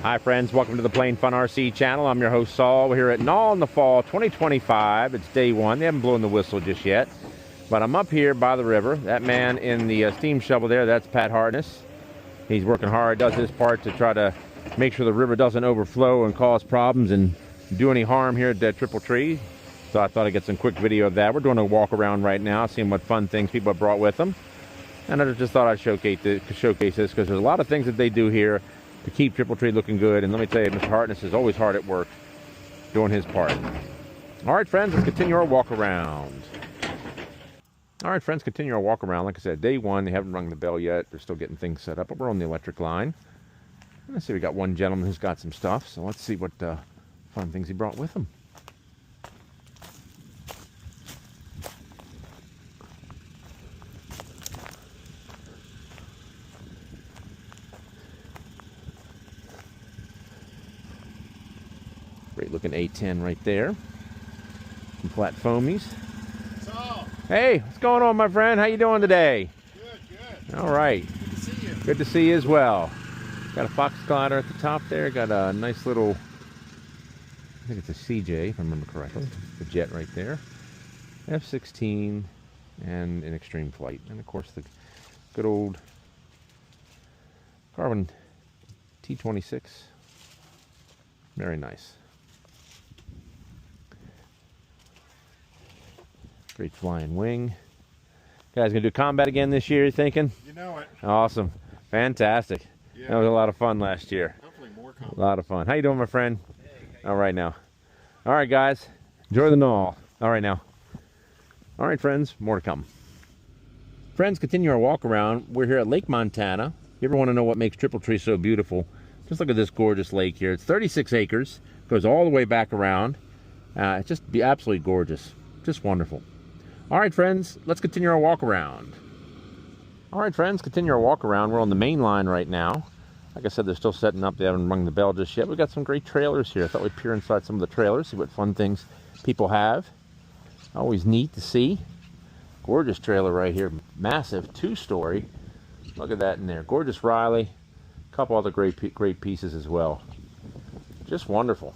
Hi friends, welcome to the Plain Fun RC channel. I'm your host Saul. We're here at Nall in the fall 2025. It's day one. They haven't blown the whistle just yet. But I'm up here by the river. That man in the steam shovel there, that's Pat Hartness. He's working hard, does his part to try to make sure the river doesn't overflow and cause problems and do any harm here at that Triple Tree. So I thought I'd get some quick video of that. We're doing a walk around right now, seeing what fun things people have brought with them. And I just thought I'd showcase this because there's a lot of things that they do here to keep Triple Tree looking good. And let me tell you, Mr. Hartness is always hard at work doing his part. All right, friends, let's continue our walk around. All right, friends, continue our walk around. Like I said, day one, they haven't rung the bell yet. They're still getting things set up, but we're on the electric line. Let's see, we got one gentleman who's got some stuff. So let's see what fun things he brought with him. Great looking A10 right there. Some flat foamies. So, hey, what's going on, my friend? How you doing today? Good, good. All right. Good to see you. Good to see you as well. Got a Fox glider at the top there. Got a nice little, I think it's a CJ, if I remember correctly. The jet right there. F-16 and an extreme flight. And of course the good old carbon T-26. Very nice. Great flying wing. Guys gonna do combat again this year, you thinking? You know it. Awesome. Fantastic. Yeah. That was a lot of fun last year. Hopefully more combat. A lot of fun. How you doing, my friend? All right now. All right, guys. Enjoy the Nall. All right now. All right, friends. More to come. Friends, continue our walk around. We're here at Lake Montana. You ever want to know what makes Triple Tree so beautiful? Just look at this gorgeous lake here. It's 36 acres. Goes all the way back around. It's just absolutely gorgeous. Just wonderful. All right, friends, let's continue our walk around. All right, friends, continue our walk around. We're on the main line right now. Like I said, they're still setting up. They haven't rung the bell just yet. We've got some great trailers here. I thought we'd peer inside some of the trailers, see what fun things people have. Always neat to see. Gorgeous trailer right here. Massive, two-story. Look at that in there. Gorgeous Riley. A couple other great pieces as well. Just wonderful.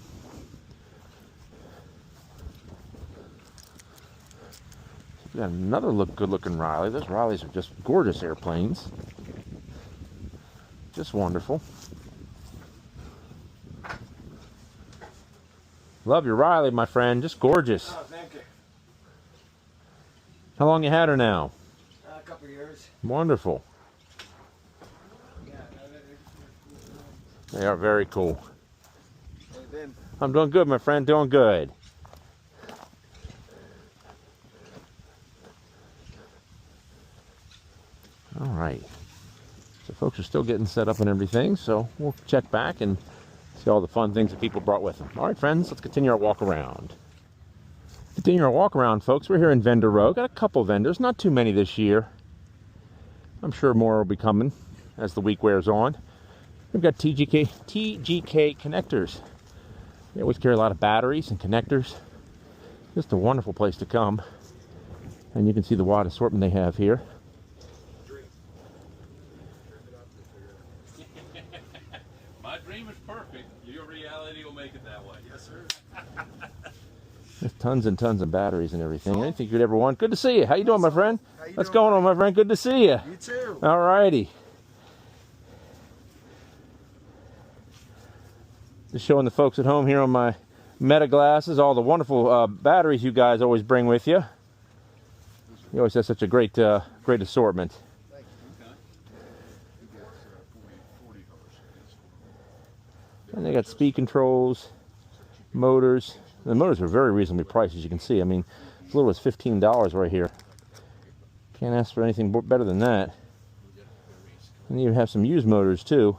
We got another good-looking Riley. Those Rileys are just gorgeous airplanes. Just wonderful. Love your Riley, my friend. Just gorgeous. Oh, thank you. How long you had her now? A couple of years. Wonderful. They are very cool. Hey, Ben. I'm doing good, my friend. Doing good. All right. So folks are still getting set up and everything, so we'll check back and see all the fun things that people brought with them. All right, friends, let's continue our walk around. Continue our walk around, folks. We're here in Vendor Row. Got a couple vendors, not too many this year. I'm sure more will be coming as the week wears on. We've got TGK connectors. They always carry a lot of batteries and connectors. Just a wonderful place to come. And you can see the wide assortment they have here. My dream is perfect. Your reality will make it that way. Yes, sir. There's tons and tons of batteries and everything. Anything you'd ever want. Good to see you. How you doing, my friend? How you What's doing? going on, my friend? Good to see you. You too. All righty. Just showing the folks at home here on my Meta glasses, all the wonderful batteries you guys always bring with you. You always have such a great assortment. Thank you. And they got speed controls, motors. The motors are very reasonably priced, as you can see. I mean, as little as $15 right here. Can't ask for anything better than that. And you have some used motors too,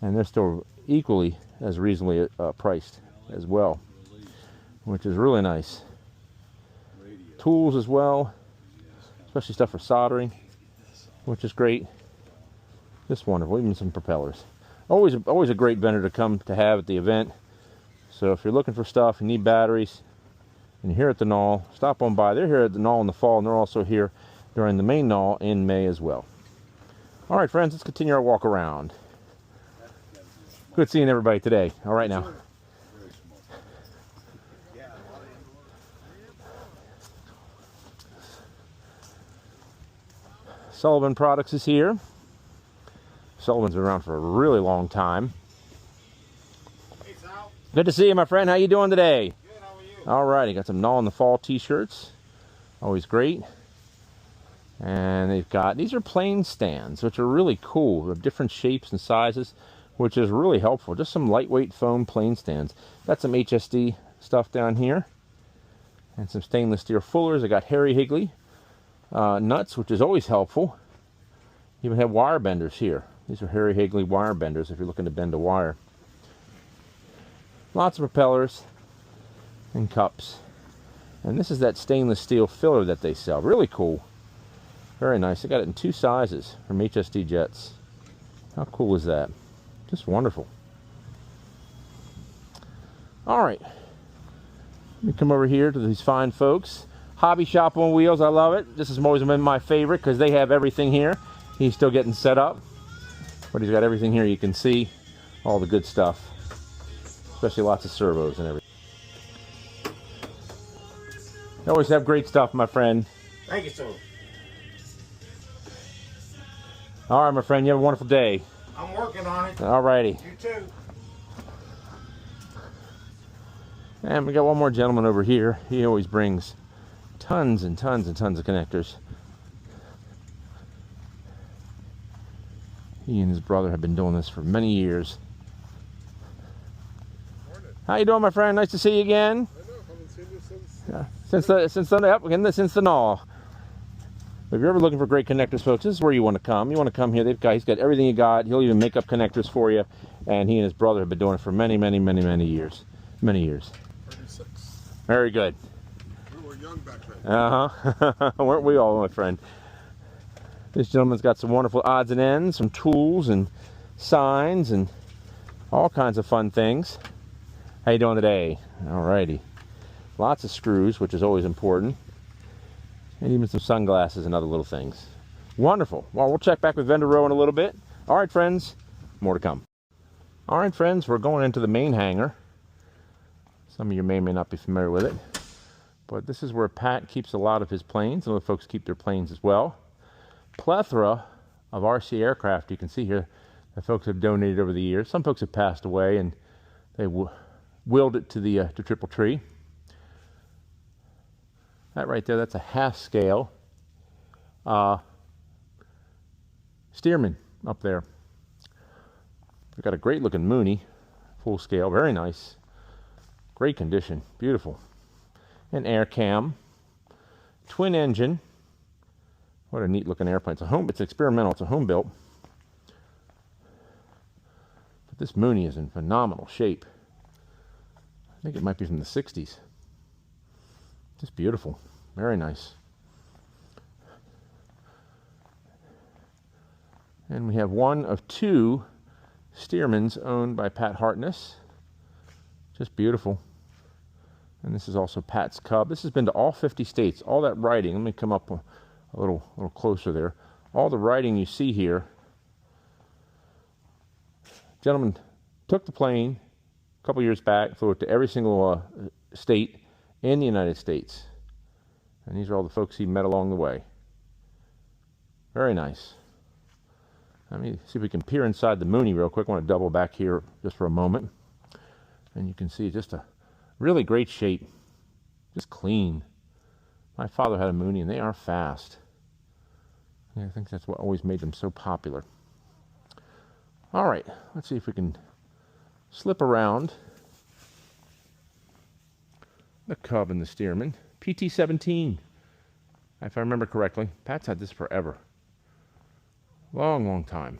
and they're still equally as reasonably priced as well, which is really nice. Tools as well, especially stuff for soldering, which is great. Just wonderful. Even some propellers. Always a great vendor to come to have at the event. So if you're looking for stuff, you need batteries, and you're here at the Nall, stop on by. They're here at the Nall in the fall, and they're also here during the main Nall in May as well. All right, friends, let's continue our walk around. Good seeing everybody today. All right now. Sullivan Products is here. Sullivan's been around for a really long time. Hey, Sal. Good to see you, my friend. How you doing today? Good, how are you? All righty, got some Nall in the Fall t-shirts. Always great. And they've got, these are plane stands, which are really cool. They're different shapes and sizes, which is really helpful. Just some lightweight foam plane stands. Got some HSD stuff down here. And some stainless steel fullers. I got Harry Higley nuts, which is always helpful. Even have wire benders here. These are Harry Higley wire benders if you're looking to bend a wire. Lots of propellers and cups. And this is that stainless steel filler that they sell. Really cool. Very nice. They got it in 2 sizes from HSD Jets. How cool is that? Just wonderful. All right. Let me come over here to these fine folks. Hobby Shop on Wheels. I love it. This has always been my favorite because they have everything here. He's still getting set up, but he's got everything here. You can see all the good stuff, especially lots of servos and everything. You always have great stuff, my friend. Thank you, sir. All right, my friend, you have a wonderful day. I'm working on it. All righty. You too. And we got one more gentleman over here. He always brings tons and tons and tons of connectors. He and his brother have been doing this for many years. Morning. How you doing, my friend? Nice to see you again. I know, haven't seen you since. Yeah, since the Nall. If you're ever looking for great connectors, folks, this is where you want to come. You want to come here. He's got everything you got. He'll even make up connectors for you. And he and his brother have been doing it for many, many, many, many years. Many years. 36. Very good. We were young back then. Uh-huh. Weren't we all, my friend? This gentleman's got some wonderful odds and ends, some tools and signs and all kinds of fun things. How you doing today? All righty. Lots of screws, which is always important. And even some sunglasses and other little things. Wonderful. Well, we'll check back with Vendor Row in a little bit. All right, friends. More to come. All right, friends. We're going into the main hangar. Some of you may or may not be familiar with it. But this is where Pat keeps a lot of his planes. Other folks keep their planes as well. Plethora of RC aircraft you can see here that folks have donated over the years. Some folks have passed away and they willed it to the to Triple Tree. That right there, that's a half scale Stearman up there. We've got a great looking Mooney, full scale, very nice. Great condition, beautiful. An air cam, twin engine. What a neat looking airplane. It's experimental, it's a home built. But this Mooney is in phenomenal shape. I think it might be from the 60s. Just beautiful. Very nice. And we have one of 2 Stearmans owned by Pat Hartness. Just beautiful. And this is also Pat's Cub. This has been to all 50 states. All that writing. Let me come up a little closer there. All the writing you see here. Gentleman took the plane a couple years back, flew it to every single state in the United States. And these are all the folks he met along the way. Very nice. Let me see if we can peer inside the Mooney real quick. I want to double back here just for a moment. And you can see just a really great shape. Just clean. My father had a Mooney and they are fast. Yeah, I think that's what always made them so popular. All right, let's see if we can slip around the Cub and the Stearman. PT-17, if I remember correctly. Pat's had this forever. Long, long time.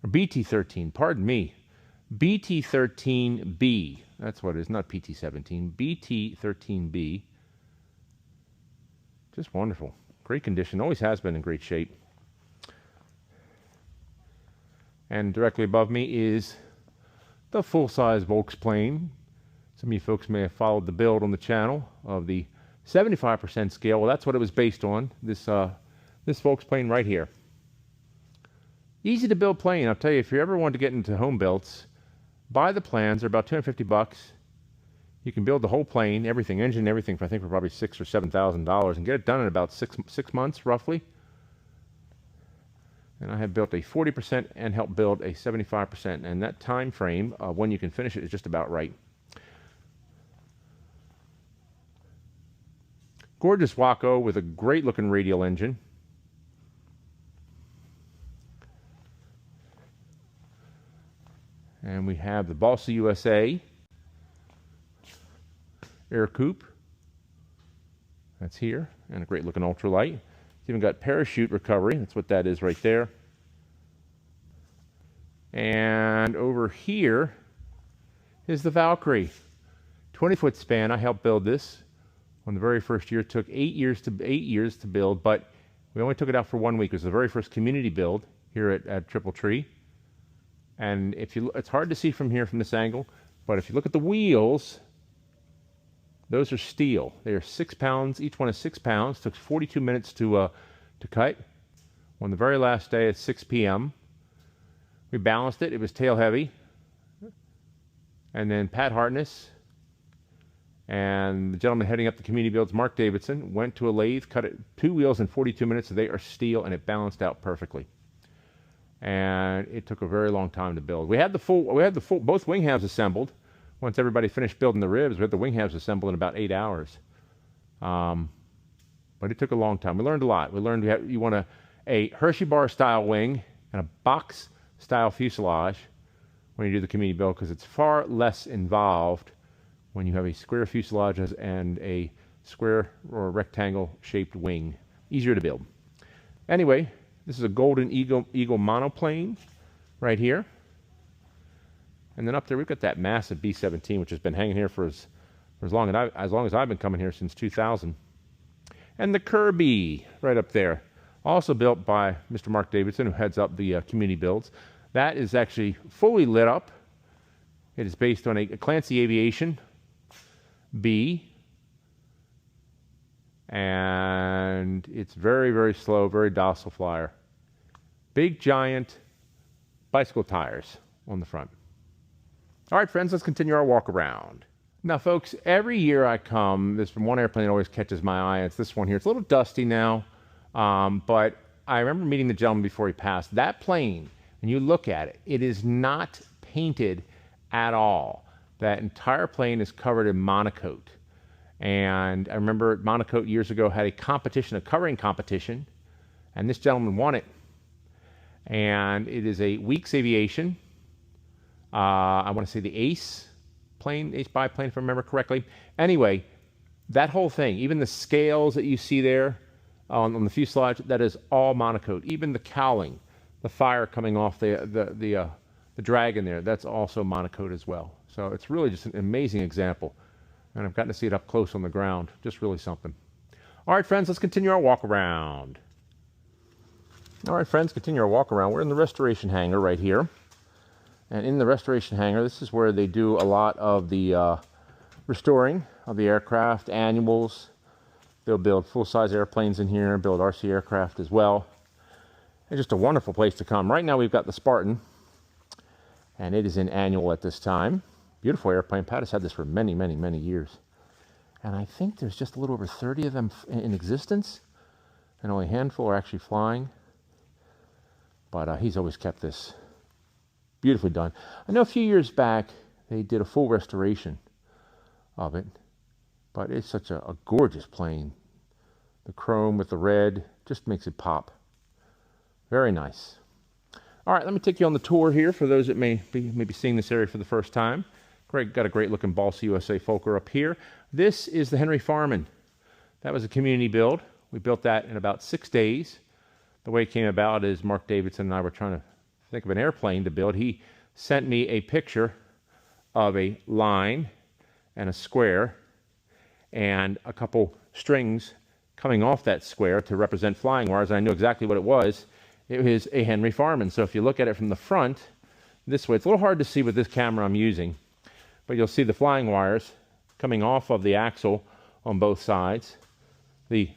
Or BT-13, pardon me. BT-13B. That's what it is, not PT-17. BT-13B. Just wonderful. Great condition. Always has been in great shape. And directly above me is the full-size Volks plane. Some of you folks may have followed the build on the channel of the 75% scale. Well, that's what it was based on. This Volks plane right here. Easy to build plane. I'll tell you, if you ever want to get into home builds, buy the plans. They're about $250. You can build the whole plane, everything, engine, everything, for I think for probably $6,000 or $7,000, and get it done in about six months, roughly. And I have built a 40% and helped build a 75%, and that time frame when you can finish it is just about right. Gorgeous Waco with a great looking radial engine. And we have the Balsa USA Air Coupe. That's here, and a great looking ultralight. It's even got parachute recovery. That's what that is right there. And over here is the Valkyrie. 20-foot span. I helped build this on the very first year. It took 8 years to build, but we only took it out for 1 week. It was the very first community build here at Triple Tree. And it's hard to see from here from this angle, but if you look at the wheels, those are steel. They are 6 pounds. Each one is 6 pounds. Took 42 minutes to cut. On the very last day at 6 p.m., we balanced it. It was tail heavy. And then Pat Hartness and the gentleman heading up the community builds, Mark Davidson, went to a lathe, cut it 2 wheels in 42 minutes. So they are steel, and it balanced out perfectly. And it took a very long time to build. We had both wing halves assembled. Once everybody finished building the ribs, we had the wing halves assembled in about 8 hours. But it took a long time. We learned a lot. We learned you want a Hershey bar style wing and a box style fuselage when you do the community build, because it's far less involved when you have a square fuselage and a square or rectangle shaped wing. Easier to build. Anyway, this is a Golden Eagle monoplane right here. And then up there we've got that massive B-17, which has been hanging here for as long as I've been coming here, since 2000. And the Kirby right up there, also built by Mr. Mark Davidson, who heads up the community builds. That is actually fully lit up. It is based on a Clancy Aviation B. And it's very, very slow, very docile flyer. Big, giant bicycle tires on the front. All right, friends, let's continue our walk around. Now, folks, every year I come, there's one airplane that always catches my eye. It's this one here. It's a little dusty now, but I remember meeting the gentleman before he passed. That plane, when you look at it, it is not painted at all. That entire plane is covered in monocoat. And I remember Monocoat years ago had a competition, a covering competition, and this gentleman won it. And it is a Weeks Aviation. I want to say the Ace plane, Ace biplane, if I remember correctly. Anyway, that whole thing, even the scales that you see there on the fuselage, that is all monocoat. Even the cowling, the fire coming off the dragon there, that's also monocoat as well. So it's really just an amazing example. And I've gotten to see it up close on the ground. Just really something. All right, friends, let's continue our walk around. All right, friends, continue our walk around. We're in the restoration hangar right here. And in the restoration hangar, this is where they do a lot of the restoring of the aircraft, annuals. They'll build full-size airplanes in here, build RC aircraft as well. It's just a wonderful place to come. Right now we've got the Spartan, and it is in annual at this time. Beautiful airplane. Pat has had this for many, many, many years. And I think there's just a little over 30 of them in existence, and only a handful are actually flying. But he's always kept this beautifully done. I know a few years back they did a full restoration of it, but it's such a gorgeous plane. The chrome with the red just makes it pop. Very nice. All right, let me take you on the tour here for those that may be seeing this area for the first time. Got a great looking Balsa USA Fokker up here. This is the Henry Farman. That was a community build. We built that in about 6 days. The way it came about is Mark Davidson and I were trying to think of an airplane to build. He sent me a picture of a line and a square and a couple strings coming off that square to represent flying wires. And I knew exactly what it was. It was a Henry Farman. So if you look at it from the front this way, it's a little hard to see with this camera I'm using, but you'll see the flying wires coming off of the axle on both sides. The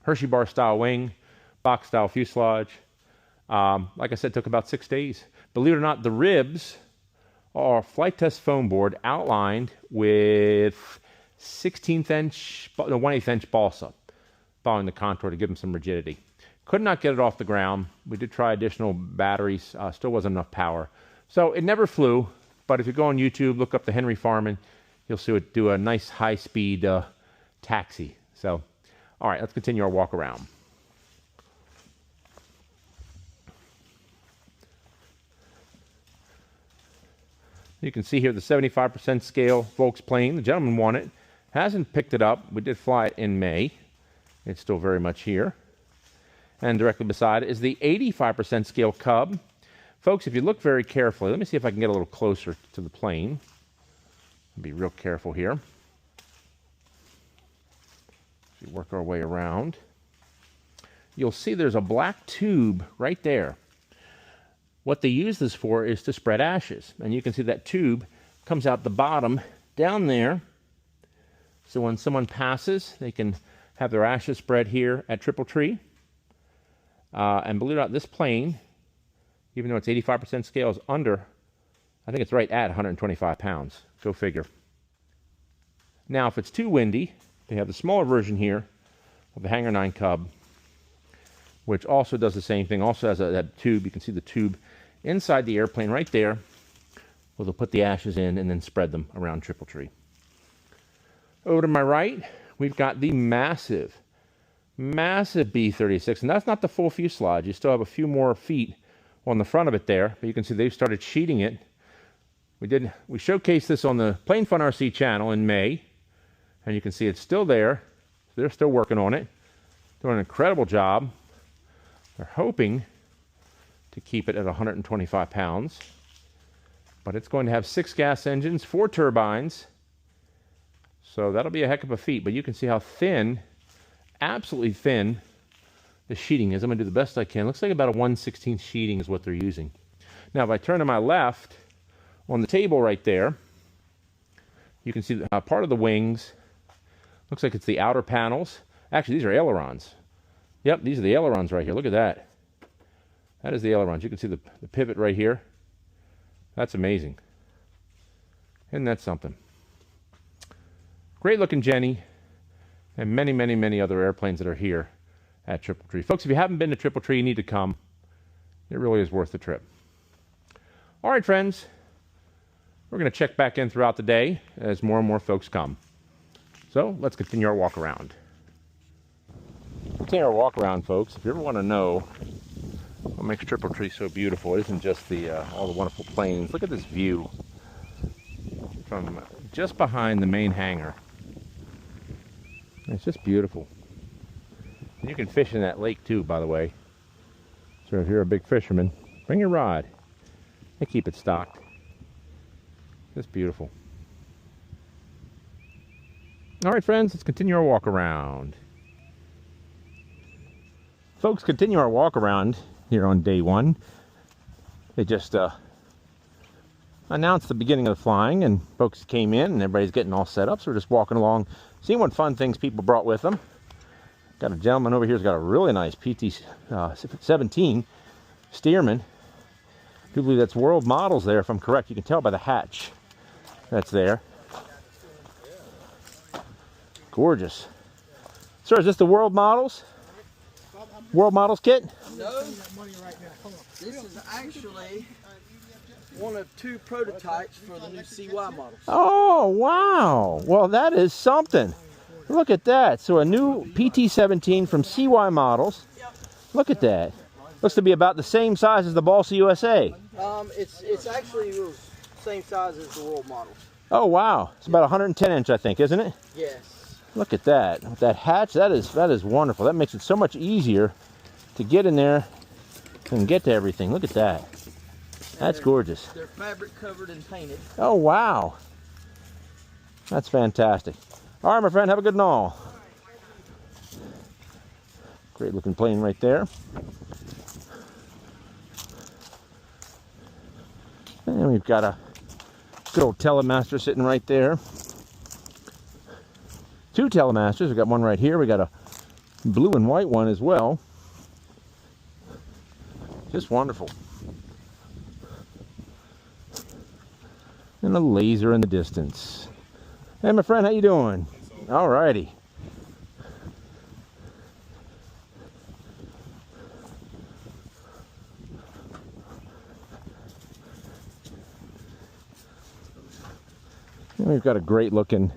Hershey bar style wing, box style fuselage, Like I said, it took about 6 days. Believe it or not, the ribs are flight test foam board outlined with 1/8 inch balsa, following the contour to give them some rigidity. Could not get it off the ground. We did try additional batteries, still wasn't enough power. So it never flew, but if you go on YouTube, look up the Henry Farman, you'll see it do a nice high-speed taxi. So, all right, let's continue our walk around. You can see here the 75% scale Volks plane. The gentleman won it. Hasn't picked it up. We did fly it in May. It's still very much here. And directly beside it is the 85% scale Cub. Folks, if you look very carefully, let me see if I can get a little closer to the plane. Be real careful here. As we work our way around, you'll see there's a black tube right there. What they use this for is to spread ashes. And you can see that tube comes out the bottom down there. So when someone passes, they can have their ashes spread here at Triple Tree. And believe it or not, this plane, even though it's 85% scale, is under, I think it's right at 125 pounds. Go figure. Now, if it's too windy, they have the smaller version here of the Hangar 9 Cub, which also does the same thing. Also has that tube. You can see the tube inside the airplane right there, where they'll put the ashes in and then spread them around Triple Tree. Over to my right, we've got the massive B-36, and that's not the full fuselage. You still have a few more feet on the front of it there, but you can see they've started sheeting it. We showcased this on the Plane Fun RC channel in May, and you can see it's still there. They're still working on it, doing an incredible job. They're hoping to keep it at 125 pounds, but it's going to have 6 gas engines, 4 turbines, so that'll be a heck of a feat. But you can see how thin, absolutely thin, the sheeting is. I'm going to do the best I can. Looks like about a 1/16 sheeting is what they're using. Now, if I turn to my left, on the table right there, you can see part of the wings. Looks like it's the outer panels. Actually, these are ailerons. Yep, these are the ailerons right here. Look at that. That is the ailerons. You can see the pivot right here. That's amazing. Isn't that something? Great looking Jenny, and many, many, many other airplanes that are here at Triple Tree. Folks, if you haven't been to Triple Tree, you need to come. It really is worth the trip. All right, friends. We're going to check back in throughout the day as more and more folks come. So let's continue our walk around. Continue our walk around, folks. If you ever want to know what makes Triple Tree so beautiful, it isn't just all the wonderful planes. Look at this view from just behind the main hangar. It's just beautiful. And you can fish in that lake too, by the way. So if you're a big fisherman, bring your rod. They keep it stocked. Just beautiful. All right, friends, let's continue our walk around. Folks, continue our walk around here on day 1. They just announced the beginning of the flying, and folks came in and everybody's getting all set up. So we're just walking along, seeing what fun things people brought with them. Got a gentleman over here who's got a really nice PT-17 Stearman. I do believe that's World Models there, if I'm correct. You can tell by the hatch that's there. Gorgeous. Sir, is this the World Models? World Models kit? No, this is actually one of 2 prototypes for the new CY models. Oh, wow. Well, that is something. Look at that. So a new PT-17 from CY Models. Look at that. Looks to be about the same size as the Balsa USA. It's actually the same size as the World Models. Oh, wow. It's about 110 inch, I think, isn't it? Yes. Look at that. With that hatch, that is wonderful. That makes it so much easier to get in there and get to everything. Look at that. That's gorgeous. They're fabric covered and painted. Oh, wow. That's fantastic. All right, my friend, have a good Nall. Great looking plane right there. And we've got a good old Telemaster sitting right there. 2 Telemasters. We've got one right here. We got a blue and white one as well. Just wonderful. And a laser in the distance. Hey, my friend, how you doing? All righty. And we've got a great looking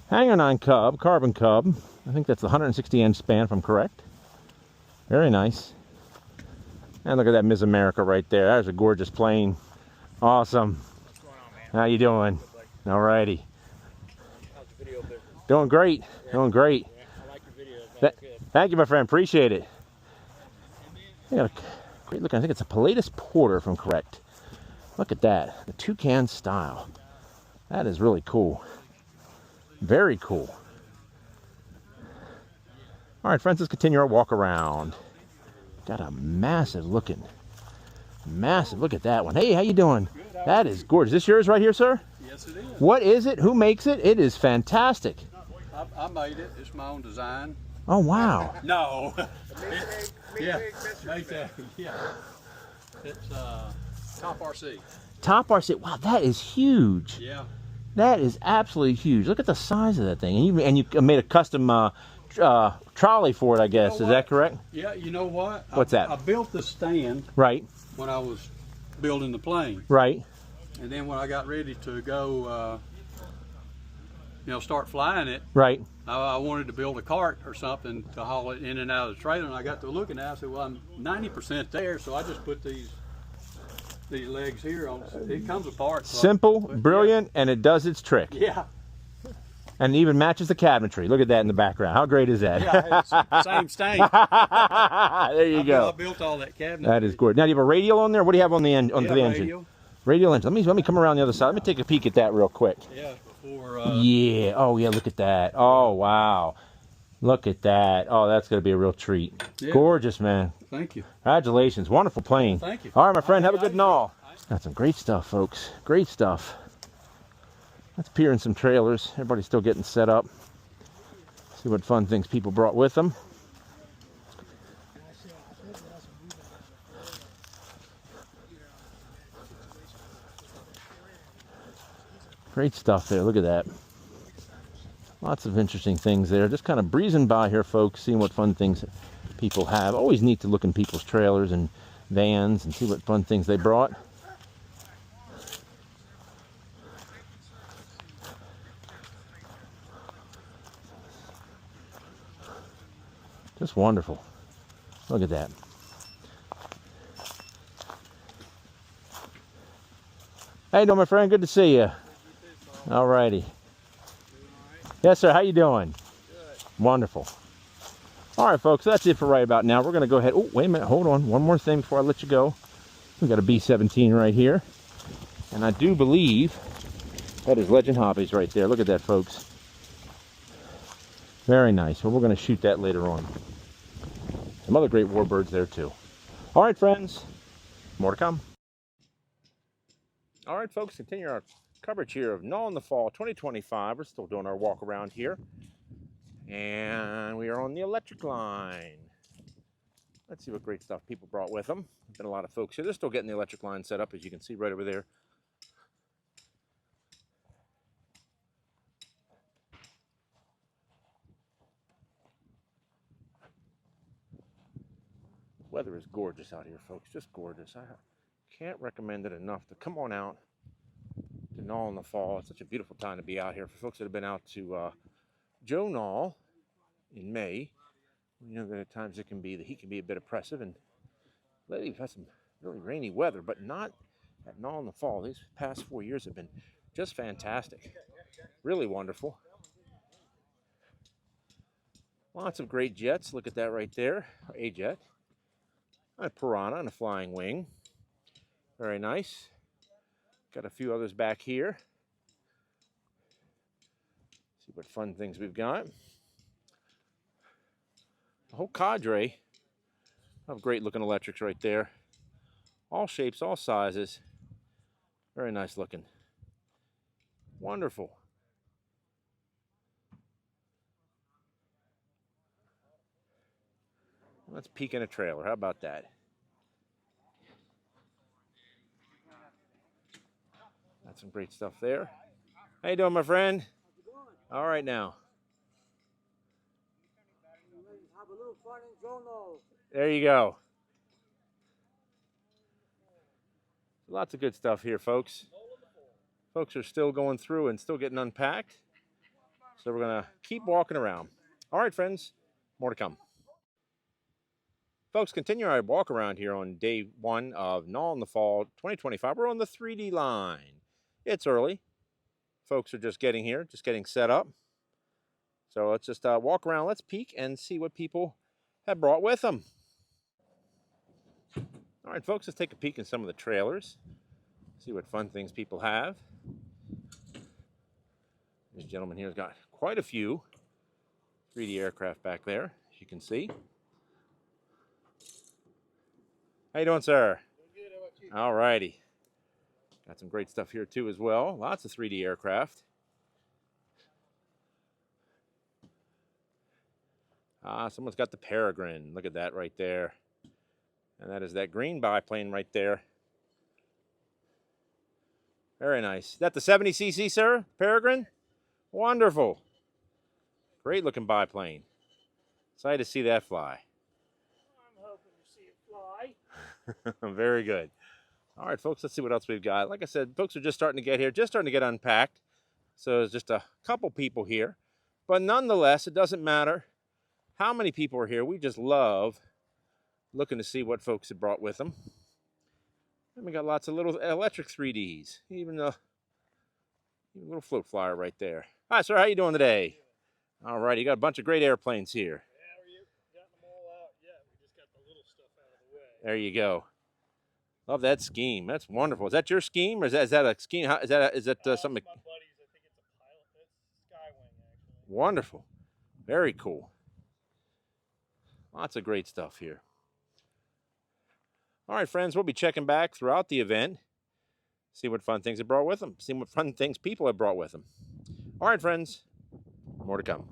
Hangar 9 Cub, carbon Cub. I think that's the 160 inch span if I'm correct. Very nice. And look at that Miss America right there. That's a gorgeous plane. Awesome. What's going on, man? How you doing? All righty. How's the video business? Doing great. Doing great. Yeah, I like your videos, man. Good. Thank you, my friend. Appreciate it. We got a great looking. I think it's a Pilatus Porter if I'm correct. Look at that. The toucan style. That is really cool. Very cool. All right, friends, let's continue our walk around. Got a massive, look at that one. Hey, how you doing? Good, That is gorgeous. Is this yours right here, sir? Yes, it is. What is it? Who makes it? It is fantastic. I made it. It's my own design. Oh, wow. No. Yeah. Yeah. It's Top RC. Top RC. Wow, that is huge. Yeah. That is absolutely huge. Look at the size of that thing. And you made a custom trolley for it, I guess. know Is that what? correct? Yeah, you know what? What's that? I built the stand Right, when I was building the plane. right. And then when I got ready to go, start flying it, Right. I wanted to build a cart or something to haul it in and out of the trailer. And I got to looking at it, I said, well, I'm 90% there, so I just put these legs here on. It comes apart. So Simple, brilliant, and it does its trick. Yeah. And it even matches the cabinetry. Look at that in the background. How great is that? Yeah, it's same stain. There you I go. built all that cabinet. That is good. Now, do you have a radial on there? What do you have on the end on the engine? Radio. Radial engine. Let me come around the other side. Let me take a peek at that real quick. Yeah, before. Yeah. Oh, yeah. Look at that. Oh, wow. Look at that. Oh, that's going to be a real treat. Yeah. Gorgeous, man. Thank you. Congratulations. Wonderful plane. Thank you. All right, my friend. Have a good Nall. Got some great stuff, folks. Great stuff. Let's peer in some trailers. Everybody's still getting set up. See what fun things people brought with them. Great stuff there. Look at that. Lots of interesting things there. Just kind of breezing by here, folks, seeing what fun things people have. Always neat to look in people's trailers and vans and see what fun things they brought. Just wonderful. Look at that. How you doing, my friend? Good to see you. All righty. Yes, sir. How you doing? Good. Wonderful. All right, folks. That's it for right about now. We're going to go ahead. Oh, wait a minute. Hold on. One more thing before I let you go. We got a B-17 right here. And I do believe that is Legend Hobbies right there. Look at that, folks. Very nice. Well, we're going to shoot that later on. Some other great warbirds there, too. All right, friends. More to come. All right, folks. Continue our coverage here of Nall in the Fall 2025. We're still doing our walk around here. And we are on the electric line. Let's see what great stuff people brought with them. There's been a lot of folks here. They're still getting the electric line set up, as you can see right over there. Weather is gorgeous out here, folks. Just gorgeous. I can't recommend it enough to come on out to Nall in the Fall. It's such a beautiful time to be out here. For folks that have been out to Joe Nall in May, you know that at times the heat can be a bit oppressive, and lately we've had some really rainy weather, but not at Nall in the Fall. These past 4 years have been just fantastic. Really wonderful. Lots of great jets. Look at that right there. A jet. A Piranha and a Flying Wing. Very nice. Got a few others back here. See what fun things we've got. A whole cadre of great looking electrics right there. All shapes, all sizes. Very nice looking. Wonderful. Let's peek in a trailer. How about that? some great stuff there. How you doing, my friend? All right now. There you go. Lots of good stuff here, folks. Folks are still going through and still getting unpacked. So we're going to keep walking around. All right, friends, more to come. Folks, continue our walk around here on day one of Nall in the Fall 2025. We're on the 3D line. It's early. Folks are just getting here, just getting set up. So let's just walk around. Let's peek and see what people have brought with them. All right, folks, let's take a peek in some of the trailers. See what fun things people have. This gentleman here has got quite a few 3D aircraft back there, as you can see. How you doing, sir? Doing good, how about you? All righty. Got some great stuff here, too, as well. Lots of 3D aircraft. Someone's got the Peregrine. Look at that right there. And that is that green biplane right there. Very nice. Is that the 70cc, sir? Peregrine? Wonderful. Great looking biplane. Excited to see that fly. I'm hoping to see it fly. Very good. All right, folks, let's see what else we've got. Like I said, folks are just starting to get here, just starting to get unpacked. So there's just a couple people here. But nonetheless, it doesn't matter how many people are here. We just love looking to see what folks have brought with them. And we got lots of little electric 3Ds, even a little float flyer right there. Hi, sir. How you doing today? All right, you got a bunch of great airplanes here. Yeah, we got them all out yet. We just got the little stuff out of the way. There you go. Love that scheme. That's wonderful. Is that your scheme, or is that a scheme? Is that something? My buddies, I think it's a pilot. It's Skywing, actually. Wonderful. Very cool. Lots of great stuff here. All right, friends, we'll be checking back throughout the event. See what fun things they brought with them. See what fun things people have brought with them. All right, friends, more to come.